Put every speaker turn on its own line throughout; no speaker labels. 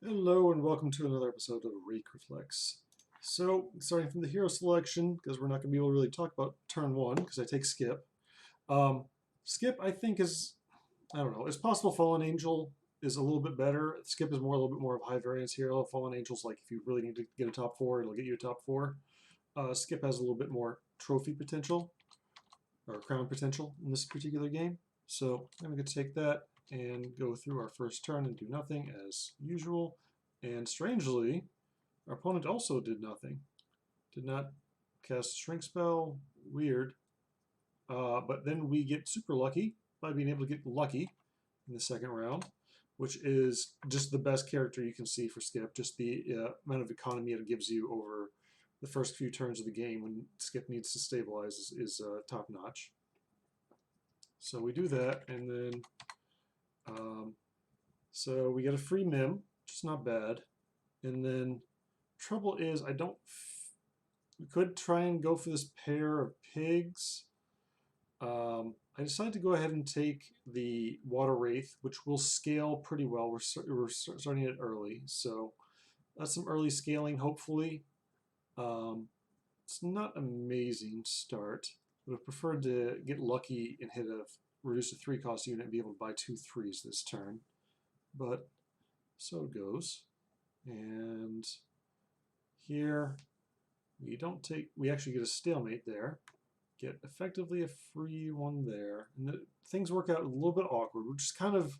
Hello and welcome to another episode of Rake Reflects. So, starting from the hero selection, because we're not going to be able to really talk about turn one, because I take Skip. Skip, I think, I don't know, it's possible Fallen Angel is a little bit better. Skip is a little bit more of a high variance hero. Fallen Angel's like, if you really need to get a top four, it'll get you a top four. Skip has a little bit more trophy potential, or crown potential in this particular game. So, I'm going to take that and go through our first turn and do nothing as usual. And strangely, our opponent also did nothing. Did not cast a shrink spell. Weird. But then we get super lucky by being able to get lucky in the second round, which is just the best character you can see for Skip. Just the amount of economy it gives you over the first few turns of the game when Skip needs to stabilize is top notch. So we do that, and then so we get a free Mim, which is not bad. And then trouble is we could try and go for this pair of pigs. I decided to go ahead and take the Water Wraith, which will scale pretty well. We're starting it early, so that's some early scaling, hopefully. It's not an amazing start. Would have preferred to get lucky and hit a reduce a 3-cost unit and be able to buy 2 3s this turn. But so it goes. And here we actually get a stalemate there. Get effectively a free one there. And things work out a little bit awkward, which is kind of,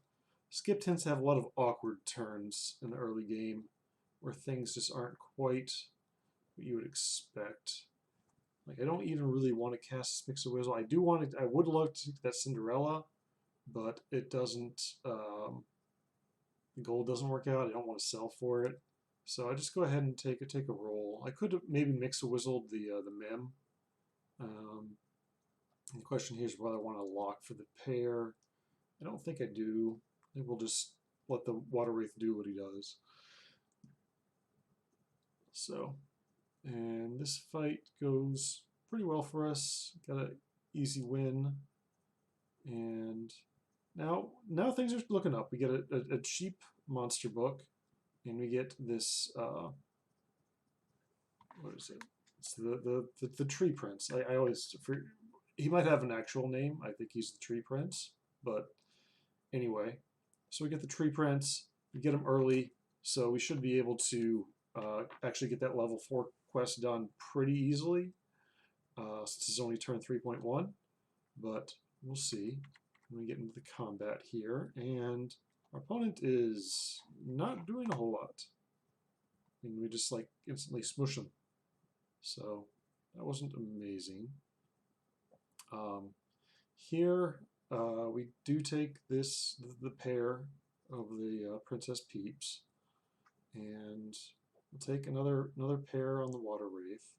Skip tends to have a lot of awkward turns in the early game where things just aren't quite what you would expect. Like, I don't even really want to cast Mix a Whistle. I would love to take that Cinderella, but it doesn't, the gold doesn't work out. I don't want to sell for it. So I just go ahead and take a roll. I could have maybe Mix a Whistled the Mem. The question here is whether I want to lock for the pair. I don't think I do. I think we'll just let the Water Wraith do what he does. So, and this fight goes pretty well for us. Got an easy win. And now things are looking up. We get a cheap monster book, and we get this, what is it? It's the Tree Prince. I always, he might have an actual name. I think he's the Tree Prince. But anyway, so we get the Tree Prince. We get him early, so we should be able to actually get that level 4 quest done pretty easily, since it's only turn 3.1. But we'll see when we get into the combat here. And our opponent is not doing a whole lot. And we just like instantly smush him. So that wasn't amazing. Here we do take the pair of the Princess Peeps, and we'll take another pair on the Water Wraith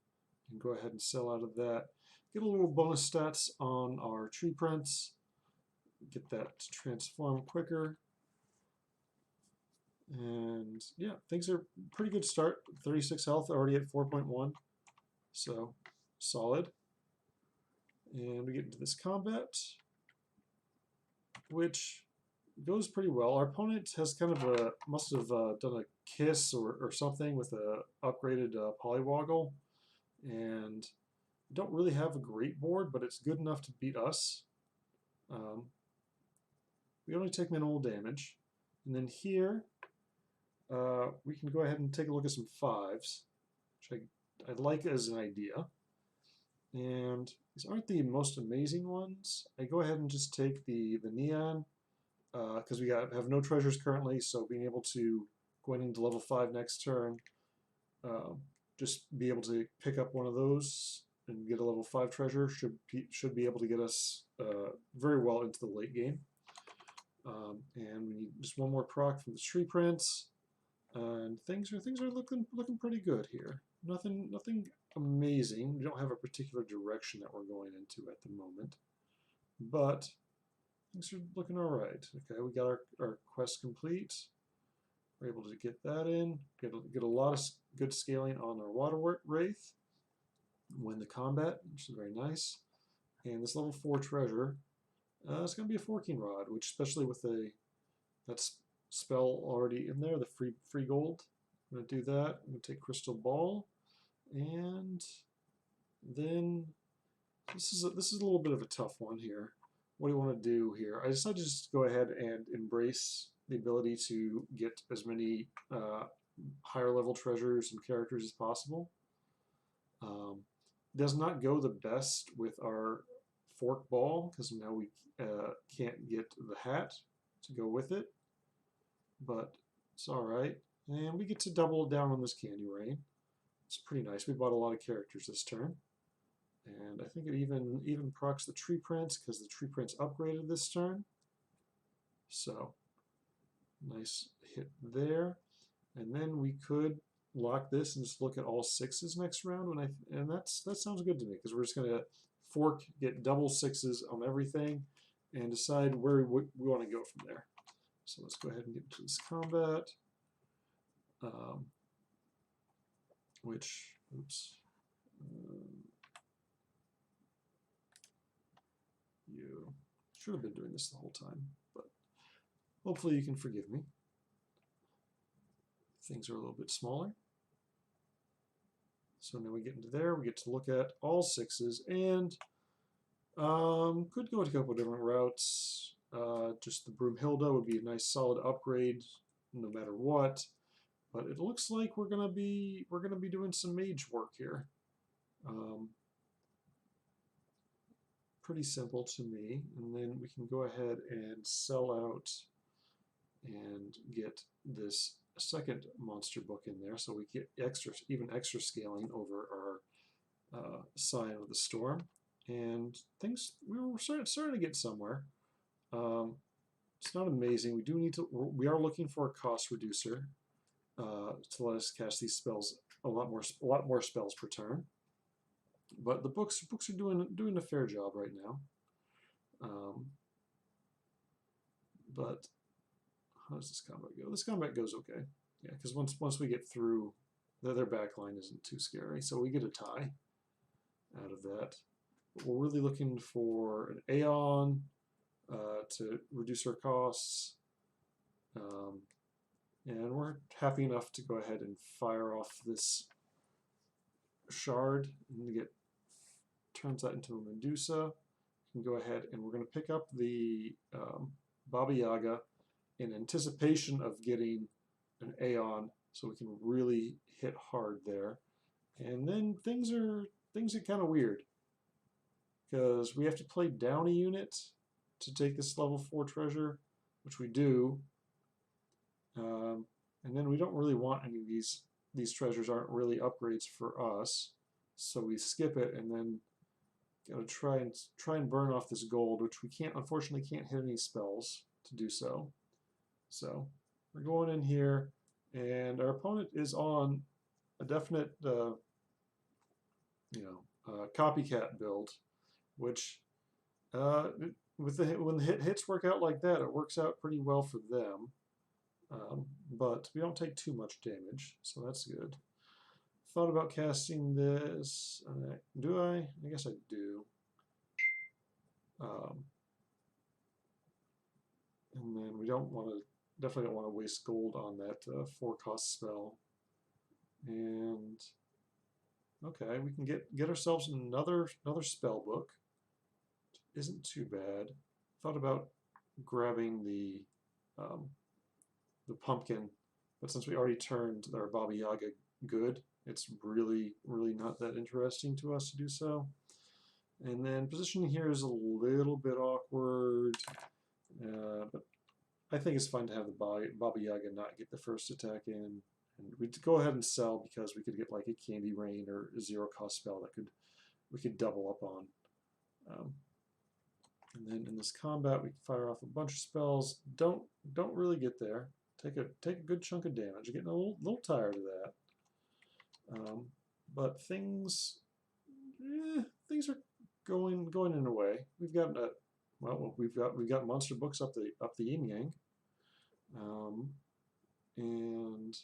and go ahead and sell out of that. Get a little bonus stats on our Tree Prince. Get that to transform quicker. And yeah, things are pretty good start. 36 health, already at 4.1. So solid. And we get into this combat, which goes pretty well. Our opponent has kind of must have done a kiss or something with a upgraded polywoggle, and we don't really have a great board, but it's good enough to beat us. We only take minimal damage, and then here we can go ahead and take a look at some 5s, which I'd like as an idea. And these aren't the most amazing ones. I go ahead and just take the Neon, because we have no treasures currently, so being able to, going into level 5 next turn, just be able to pick up one of those and get a level 5 treasure should be able to get us very well into the late game. And we need just one more proc from the Tree Prince, and things are looking pretty good here. Nothing amazing. We don't have a particular direction that we're going into at the moment, but things are looking all right. Okay, we got our quest complete. We're able to get that in. Get a lot of good scaling on our Water Wraith. Win the combat, which is very nice. And this level 4 treasure, it's going to be a forking rod, which especially with that's spell already in there, the free gold. I'm going to do that. I'm going to take Crystal Ball, and then this is a little bit of a tough one here. What do you want to do here? I decided to just go ahead and embrace the ability to get as many higher level treasures and characters as possible. Does not go the best with our fork ball because now we can't get the hat to go with it, but it's all right. And we get to double down on this candy rain. It's pretty nice. We bought a lot of characters this turn, and I think it even procs the tree prince because the tree prince upgraded this turn. So nice hit there, and then we could lock this and just look at all sixes next round. And that sounds good to me because we're just gonna fork, get double sixes on everything, and decide where we want to go from there. So let's go ahead and get into this combat. Oops. You should have been doing this the whole time, but hopefully you can forgive me. Things are a little bit smaller. So now we get into there, we get to look at all sixes, and could go a couple of different routes. Just the Broomhilda would be a nice solid upgrade no matter what. But it looks like we're gonna be doing some mage work here. Pretty simple to me, and then we can go ahead and sell out and get this second monster book in there, so we get even extra scaling over our Sign of the Storm, and things we're starting to get somewhere. It's not amazing. We are looking for a cost reducer to let us cast these spells a lot more spells per turn. But the books are doing a fair job right now. But how does this combat go? This combat goes okay. Yeah, because once we get through, their backline isn't too scary, so we get a tie out of that. But we're really looking for an Aeon to reduce our costs. And we're happy enough to go ahead and fire off this shard and turns that into a Medusa. We can go ahead and we're going to pick up the Baba Yaga in anticipation of getting an Aeon, so we can really hit hard there. And then things get kind of weird because we have to play down a unit to take this level 4 treasure, which we do. And then we don't really want any of these treasures aren't really upgrades for us, so we skip it and then gotta try and burn off this gold, which we unfortunately can't hit any spells to do so. So we're going in here, and our opponent is on a definite copycat build, which when the hits work out like that, it works out pretty well for them. But we don't take too much damage, so that's good. Thought about casting this. Do I? I guess I do. And then we definitely don't want to waste gold on that 4-cost spell. And okay, we can get ourselves another spell book. Isn't too bad. Thought about grabbing the pumpkin, but since we already turned our Baba Yaga good, it's really not that interesting to us to do so. And then positioning here is a little bit awkward, but I think it's fun to have the Baba Yaga not get the first attack in. And we'd go ahead and sell because we could get like a Candy Rain or a 0-cost spell that we could double up on. And then in this combat, we can fire off a bunch of spells. Don't really get there. Take a good chunk of damage. Getting a little tired of that. But things are going in a way. We've got monster books up the yin yang. And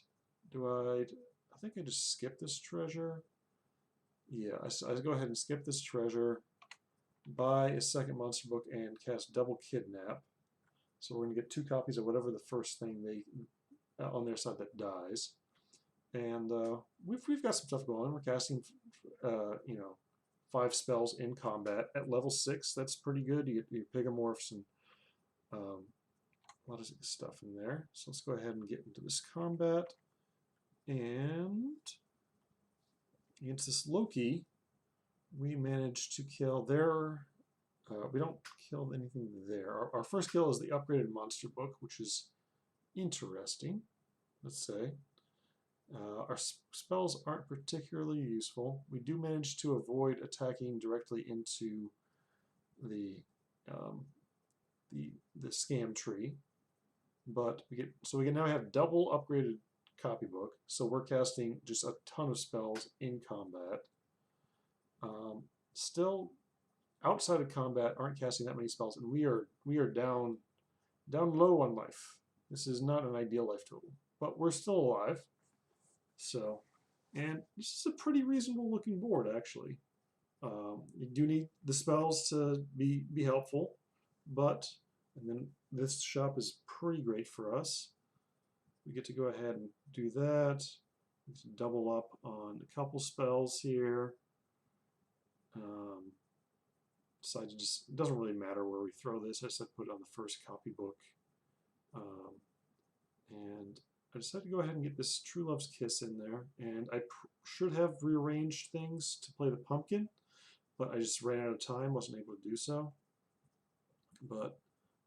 I think I just skip this treasure. Yeah, I go ahead and skip this treasure, buy a second monster book, and cast double kidnap. So we're going to get 2 copies of whatever the first thing they on their side that dies. And we've got some stuff going. We're casting, you know, 5 spells in combat at level 6. That's pretty good. You get your Pigomorphs and a lot of stuff in there. So let's go ahead and get into this combat. And against this Loki, we managed to kill their. We don't kill anything there. Our first kill is the upgraded monster book, which is interesting, let's say. Our spells aren't particularly useful. We do manage to avoid attacking directly into the scam tree, but we can now have double upgraded copybook. So we're casting just a ton of spells in combat. Still, outside of combat, aren't casting that many spells, and we are down low on life. This is not an ideal life total, but we're still alive. So, and this is a pretty reasonable looking board, actually. You do need the spells to be helpful, but, and then this shop is pretty great for us. We get to go ahead and do that. We get to double up on a couple spells here. Decide to just, it doesn't really matter where we throw this. I just put it on the first copybook. And I decided to go ahead and get this True Love's Kiss in there, and I should have rearranged things to play the pumpkin, but I just ran out of time, wasn't able to do so. But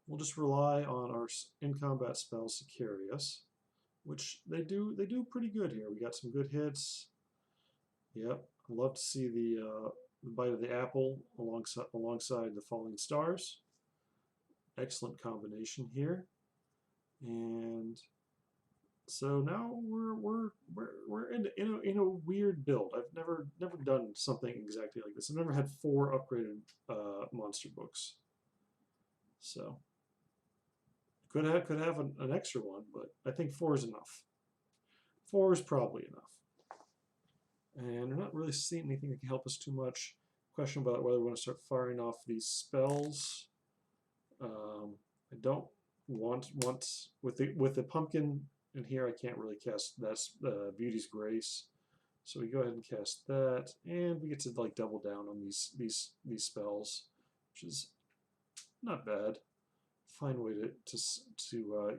we'll just rely on our in-combat spells to carry us, which they do pretty good here. We got some good hits. Yep, I love to see the Bite of the Apple alongside the Falling Stars. Excellent combination here, and so now we're in a weird build. I've never done something exactly like this. I've never had 4 upgraded monster books. So could have an extra one, but I think 4 is enough. 4 is probably enough. And we're not really seeing anything that can help us too much. Question about whether we want to start firing off these spells. I don't want with the pumpkin. And here I can't really cast that's Beauty's Grace, so we go ahead and cast that, and we get to like double down on these spells, which is not bad. Fine way to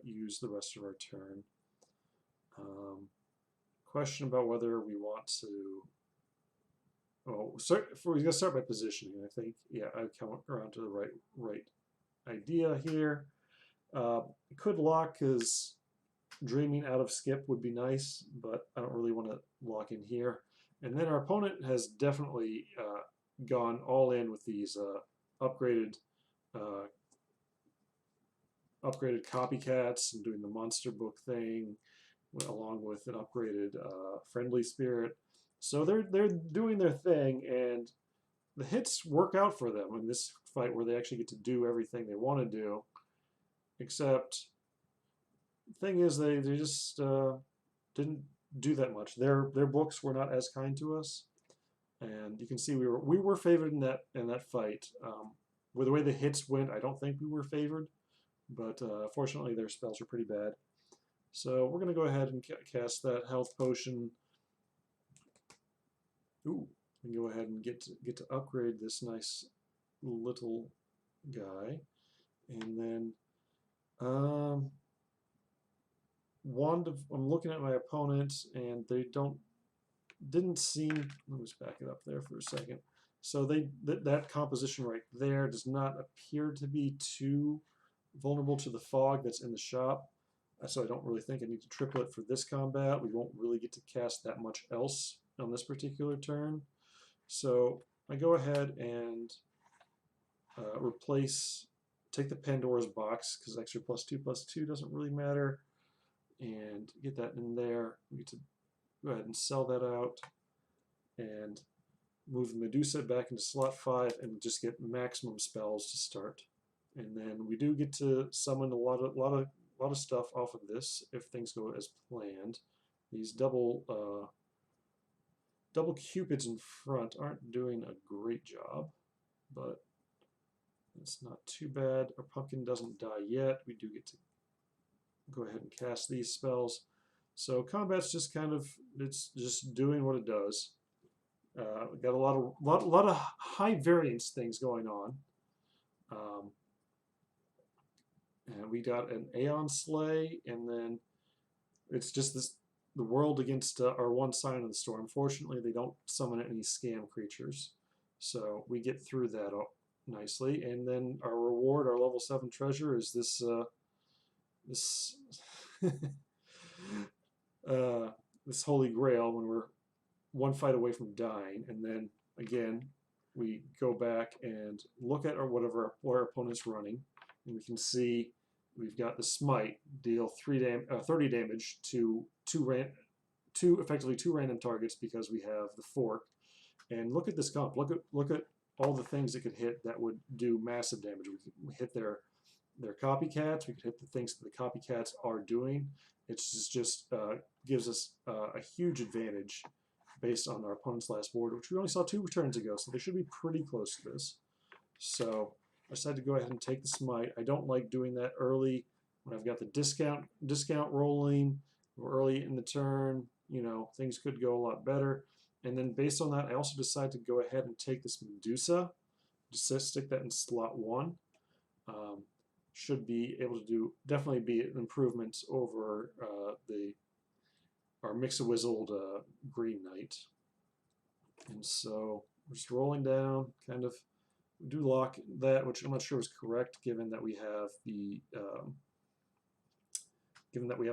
use the rest of our turn. Question about whether we want to. Oh, we're gonna start by positioning. I think, yeah, I've come around to the right idea here. Could lock because dreaming out of skip would be nice, but I don't really want to lock in here. And then our opponent has definitely gone all in with these upgraded copycats and doing the monster book thing, along with an upgraded friendly spirit. So they're doing their thing, and the hits work out for them in this fight where they actually get to do everything they want to do, except the thing is, they just didn't do that much. Their books were not as kind to us, and you can see we were favored in that fight. With the way the hits went, I don't think we were favored, but fortunately their spells are pretty bad. So we're going to go ahead and cast that health potion. Ooh, and go ahead and get to upgrade this nice little guy, and then. I'm looking at my opponent, and they didn't seem. Let me just back it up there for a second. So that composition right there does not appear to be too vulnerable to the fog that's in the shop. So I don't really think I need to triple it for this combat. We won't really get to cast that much else on this particular turn. So I go ahead and take the Pandora's box, because extra +2/+2 doesn't really matter, and get that in there. We get to go ahead and sell that out and move the Medusa back into slot 5 and just get maximum spells to start. And then we do get to summon a lot of stuff off of this if things go as planned. These double Cupids in front aren't doing a great job, but It's not too bad. Our pumpkin doesn't die yet. We do get to go ahead and cast these spells. So combat's just kind of, it's just doing what it does. We got a lot of high variance things going on. And we got an Aeon Slay, and then it's just the world against our one sign of the storm. Unfortunately, they don't summon any scam creatures, so we get through that nicely. And then our reward, our level 7 treasure, is this this this Holy Grail when we're one fight away from dying. And then again, we go back and look at what our opponent's running, and we can see we've got the Smite, deal 30 damage to effectively two random targets because we have the Fork. And look at this comp. Look at all the things it could hit that would do massive damage. We hit their copycats. We could hit the things that the copycats are doing. It's just gives us a huge advantage based on our opponent's last board, which we only saw 2 turns ago, so they should be pretty close to this. So I decided to go ahead and take the Smite. I don't like doing that early when I've got the discount rolling, or early in the turn. You know, things could go a lot better. And then based on that, I also decided to go ahead and take this Medusa, just stick that in slot 1. Should be able to do, definitely be an improvement over our Mix-a-Wizzled Green Knight. And so we're just rolling down, kind of, we do lock that, which I'm not sure was correct given that we have the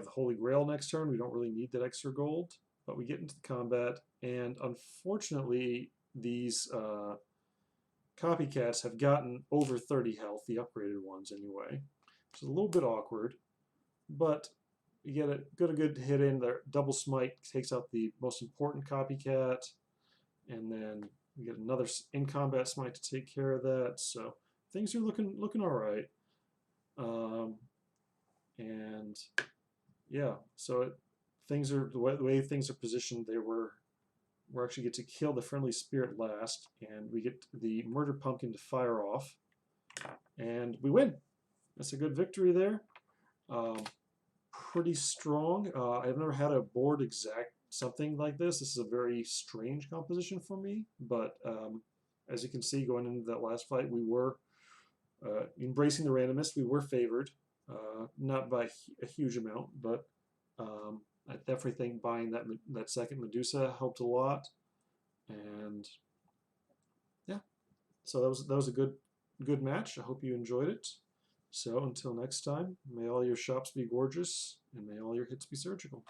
Holy Grail next turn. We don't really need that extra gold, but we get into the combat, and unfortunately these copycats have gotten over 30 health, the upgraded ones anyway, which is a little bit awkward, but you get a good hit in there. Double Smite takes out the most important copycat, and then we get another in combat Smite to take care of that. So things are looking all right. And yeah, so the way things are positioned, we actually get to kill the friendly spirit last, and we get the murder pumpkin to fire off, and we win. That's a good victory there. Pretty strong. I've never had a board exact something like this. This is a very strange composition for me, but as you can see, going into that last fight, we were embracing the randomness. We were favored, not by a huge amount, but I definitely think buying that second Medusa helped a lot. And yeah, so that was a good match. I hope you enjoyed it. So until next time, may all your shops be gorgeous, and may all your hits be surgical.